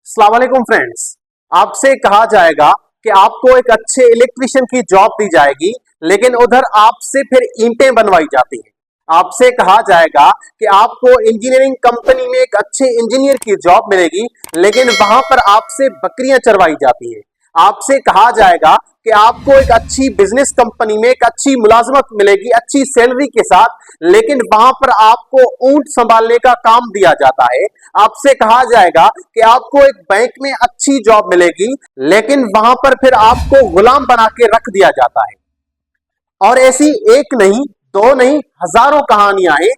अस्सलाम वालेकुम फ्रेंड्स। आपसे कहा जाएगा कि आपको एक अच्छे इलेक्ट्रिशियन की जॉब दी जाएगी, लेकिन उधर आपसे फिर ईंटें बनवाई जाती हैं। आपसे कहा जाएगा कि आपको इंजीनियरिंग कंपनी में एक अच्छे इंजीनियर की जॉब मिलेगी, लेकिन वहां पर आपसे बकरियां चरवाई जाती हैं। आपसे कहा जाएगा कि आपको एक अच्छी बिजनेस कंपनी में एक अच्छी मुलाजमत मिलेगी, अच्छी सैलरी के साथ, लेकिन वहां पर आपको ऊंट संभालने का काम दिया जाता है। आपसे कहा जाएगा कि आपको एक बैंक में अच्छी जॉब मिलेगी, लेकिन वहां पर फिर आपको गुलाम बना के रख दिया जाता है। और ऐसी एक नहीं, दो नहीं, हजारों कहानियां हैं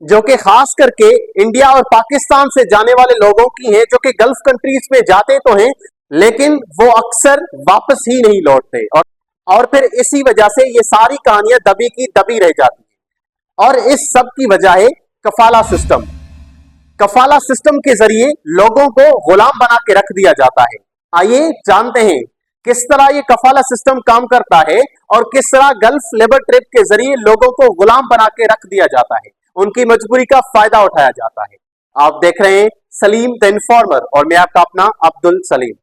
जो कि खास करके इंडिया और पाकिस्तान से जाने वाले लोगों की हैं, जो कि गल्फ कंट्रीज में जाते तो हैं, लेकिन वो अक्सर वापस ही नहीं लौटते। और फिर इसी वजह से ये सारी कहानियां दबी की दबी रह जाती हैं। और इस सब की वजह है कफाला सिस्टम। कफाला सिस्टम के जरिए लोगों को गुलाम बना के रख दिया जाता है। आइए जानते हैं किस तरह ये कफाला सिस्टम काम करता है और किस तरह गल्फ लेबर ट्रेड के जरिए लोगों को गुलाम बना के रख दिया जाता है, उनकी मजबूरी का फायदा उठाया जाता है। आप देख रहे हैं सलीम द इन्फॉर्मर और मैं आपका अपना अब्दुल सलीम।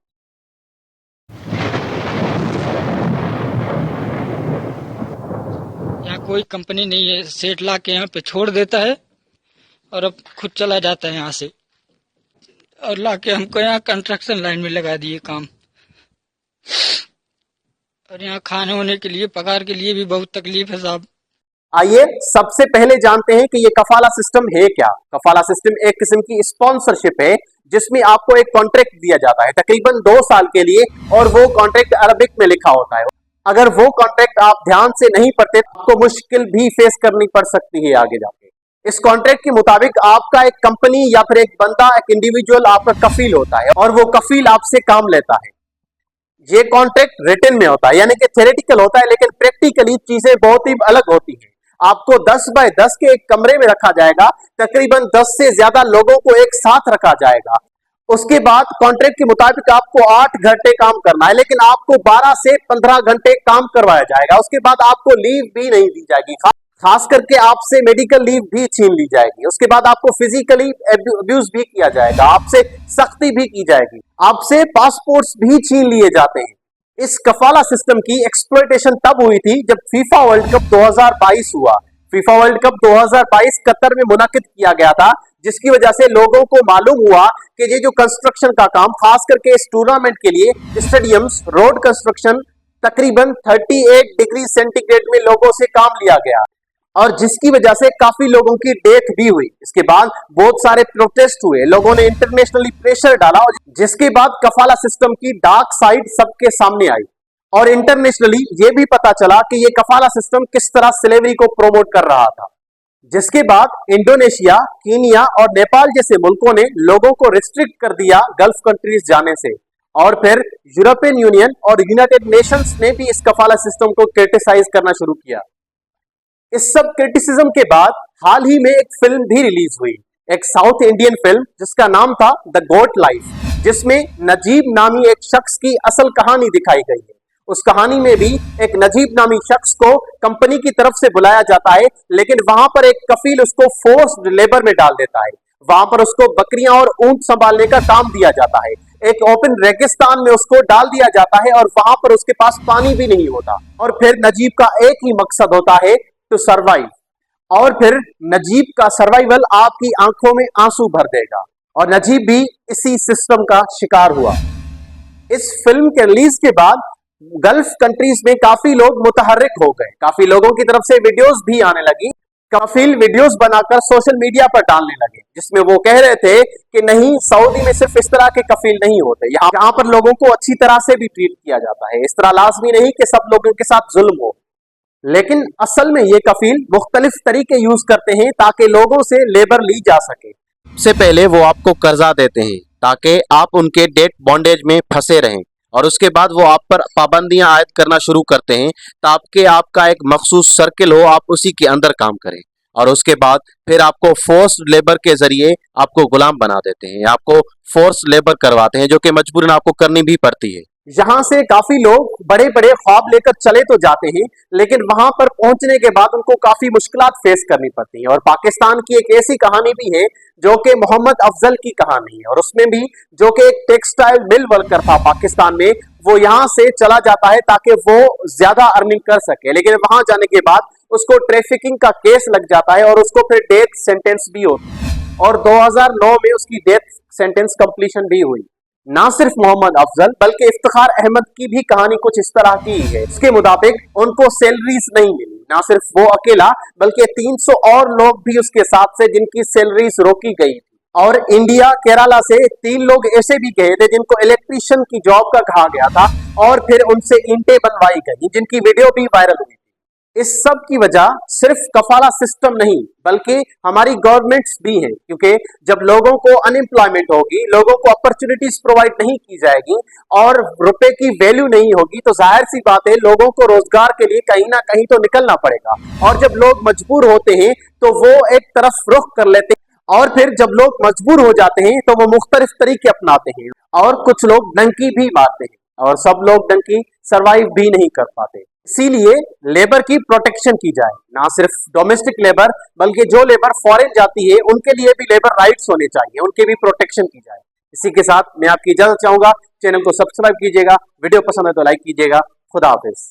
यहाँ कोई कंपनी नहीं है, सेठ ला के यहाँ पे छोड़ देता है और अब खुद चला जाता है यहाँ से, और ला के हमको यहाँ कंस्ट्रक्शन लाइन में लगा दिए काम। और यहाँ खाने होने के लिए, पगार के लिए भी बहुत तकलीफ है साहब। आइए सबसे पहले जानते हैं कि ये कफाला सिस्टम है क्या। कफाला सिस्टम एक किस्म की स्पॉन्सरशिप है, जिसमें आपको एक कॉन्ट्रैक्ट दिया जाता है तकरीबन 2 साल के लिए, और वो कॉन्ट्रैक्ट अरबिक में लिखा होता है। अगर वो कॉन्ट्रैक्ट आप ध्यान से नहीं पढ़ते तो आपको मुश्किल भी फेस करनी पड़ सकती है आगे जाके। इस कॉन्ट्रैक्ट के मुताबिक आपका एक कंपनी या फिर एक बंदा, एक इंडिविजुअल आपका कफील होता है, और वो कफील आपसे काम लेता है। ये कॉन्ट्रैक्ट रिटन में होता है, यानी कि थ्योरेटिकल होता है, लेकिन प्रैक्टिकली चीजें बहुत ही अलग होती हैं। आपको 10 बाय 10 के एक कमरे में रखा जाएगा, तकरीबन 10 से ज्यादा लोगों को एक साथ रखा जाएगा। उसके बाद कॉन्ट्रैक्ट के मुताबिक आपको 8 घंटे काम करना है, लेकिन आपको 12 से 15 घंटे काम करवाया जाएगा। उसके बाद आपको लीव भी नहीं दी जाएगी, खास करके आपसे मेडिकल लीव भी छीन ली जाएगी। उसके बाद आपको फिजिकली अब्यूज भी किया जाएगा, आपसे सख्ती भी की जाएगी, आपसे पासपोर्ट्स भी छीन लिए जाते हैं। इस कफाला सिस्टम की एक्सप्लॉयटेशन तब हुई थी जब फीफा वर्ल्ड कप 2022 हुआ। फीफा वर्ल्ड कप 2022 कतर में मुनाकिद किया गया था, जिसकी वजह से लोगों को मालूम हुआ कि ये जो कंस्ट्रक्शन का काम, खास करके इस टूर्नामेंट के लिए स्टेडियम्स, रोड कंस्ट्रक्शन, तकरीबन 38 डिग्री सेंटीग्रेड में लोगों से काम लिया गया, और जिसकी वजह से काफी लोगों की डेथ भी हुई। इसके बाद बहुत सारे प्रोटेस्ट हुए, लोगों ने इंटरनेशनली प्रेशर डाला, और जिसके बाद कफाला सिस्टम की डार्क साइड सबके सामने आई, और इंटरनेशनली ये भी पता चला कि ये कफाला सिस्टम किस तरह स्लेवरी को प्रोमोट कर रहा था। जिसके बाद इंडोनेशिया, कीनिया और नेपाल जैसे मुल्कों ने लोगों को रिस्ट्रिक्ट कर दिया गल्फ कंट्रीज जाने से, और फिर यूरोपियन यूनियन और यूनाइटेड नेशंस ने भी इस कफाला सिस्टम को क्रिटिसाइज करना शुरू किया। इस सब क्रिटिसिज्म के बाद हाल ही में एक फिल्म भी रिलीज हुई, एक साउथ इंडियन फिल्म जिसका नाम था द गोट लाइफ, जिसमें नजीब नामी एक शख्स की असल कहानी दिखाई गई है। उस कहानी में भी एक नजीब नामी शख्स को कंपनी की तरफ से बुलाया जाता है, लेकिन वहां पर एक कफील उसको फोर्स्ड लेबर में डाल देता है। वहां पर उसको बकरियां और ऊंट संभालने का काम दिया जाता है। एक ओपन रेगिस्तान में उसको डाल दिया जाता है, और वहां पर उसके पास पानी भी नहीं होता। और फिर नजीब का एक ही मकसद होता है, टू सर्वाइव। और फिर नजीब का सर्वाइवल आपकी आंखों में आंसू भर देगा, और नजीब भी इसी सिस्टम का शिकार हुआ। इस फिल्म के रिलीज के बाद गल्फ कंट्रीज में काफी लोग मुतहर्रिक हो गए, काफी लोगों की तरफ से वीडियोस भी आने लगी। कफील वीडियोस बनाकर सोशल मीडिया पर डालने लगे, जिसमें वो कह रहे थे कि नहीं, सऊदी में सिर्फ इस तरह के कफील नहीं होते, यहाँ पर लोगों को अच्छी तरह से भी ट्रीट किया जाता है। इस तरह लाजमी नहीं कि सब लोगों के साथ जुल्म हो, लेकिन असल में ये कफील मुख्तलिफ तरीके यूज करते हैं ताकि लोगों से लेबर ली जा सके। सबसे पहले वो आपको कर्जा देते हैं ताकि आप उनके डेट बॉन्डेज में फंसे रहें, और उसके बाद वो आप पर पाबंदियां आयद करना शुरू करते हैं ताकि आपका एक मखसूस सर्किल हो, आप उसी के अंदर काम करें। और उसके बाद फिर आपको फोर्स लेबर के जरिए आपको गुलाम बना देते हैं, आपको फोर्स लेबर करवाते हैं, जो कि मजबूरन आपको करनी भी पड़ती है। यहाँ से काफी लोग बड़े बड़े ख्वाब लेकर चले तो जाते हैं, लेकिन वहां पर पहुंचने के बाद उनको काफी मुश्किलात फेस करनी पड़ती है। और पाकिस्तान की एक ऐसी कहानी भी है जो कि मोहम्मद अफजल की कहानी है, और उसमें भी जो कि एक टेक्सटाइल मिल वर्कर था पाकिस्तान में, वो यहाँ से चला जाता है ताकि वो ज्यादा अर्निंग कर सके, लेकिन वहां जाने के बाद उसको ट्रैफिकिंग का केस लग जाता है और उसको फिर डेथ सेंटेंस भी होती है, और 2009 में उसकी डेथ सेंटेंस कंप्लीशन भी हुई। ना सिर्फ मोहम्मद अफजल बल्कि इफ्तिखार अहमद की भी कहानी कुछ इस तरह की है। इसके मुताबिक उनको सैलरीज नहीं मिली, ना सिर्फ वो अकेला बल्कि 300 और लोग भी उसके साथ से जिनकी सैलरीज रोकी गई थी। और इंडिया केरला से 3 लोग ऐसे भी गए थे जिनको इलेक्ट्रीशियन की जॉब का कहा गया था और फिर उनसे ईंटें बनवाई गई, जिनकी वीडियो भी वायरल हुई। इस सब की वजह सिर्फ कफाला सिस्टम नहीं बल्कि हमारी गवर्नमेंट्स भी हैं, क्योंकि जब लोगों को अनएम्प्लॉयमेंट होगी, लोगों को अपॉर्चुनिटीज प्रोवाइड नहीं की जाएगी और रुपए की वैल्यू नहीं होगी, तो जाहिर सी बात है लोगों को रोजगार के लिए कहीं ना कहीं तो निकलना पड़ेगा। और जब लोग मजबूर होते हैं तो वो एक तरफ रुख कर लेते हैं, और फिर जब लोग मजबूर हो जाते हैं तो वो मुख्तलिफ तरीके अपनाते हैं, और कुछ लोग डंकी भी मारते हैं, और सब लोग डंकी सरवाइव भी नहीं कर पाते। इसीलिए लेबर की प्रोटेक्शन की जाए, ना सिर्फ डोमेस्टिक लेबर बल्कि जो लेबर फॉरेन जाती है उनके लिए भी लेबर राइट्स होने चाहिए, उनकी भी प्रोटेक्शन की जाए। इसी के साथ मैं आपकी इजाजत चाहूंगा, चैनल को सब्सक्राइब कीजिएगा, वीडियो पसंद है तो लाइक कीजिएगा। खुदा हाफिज।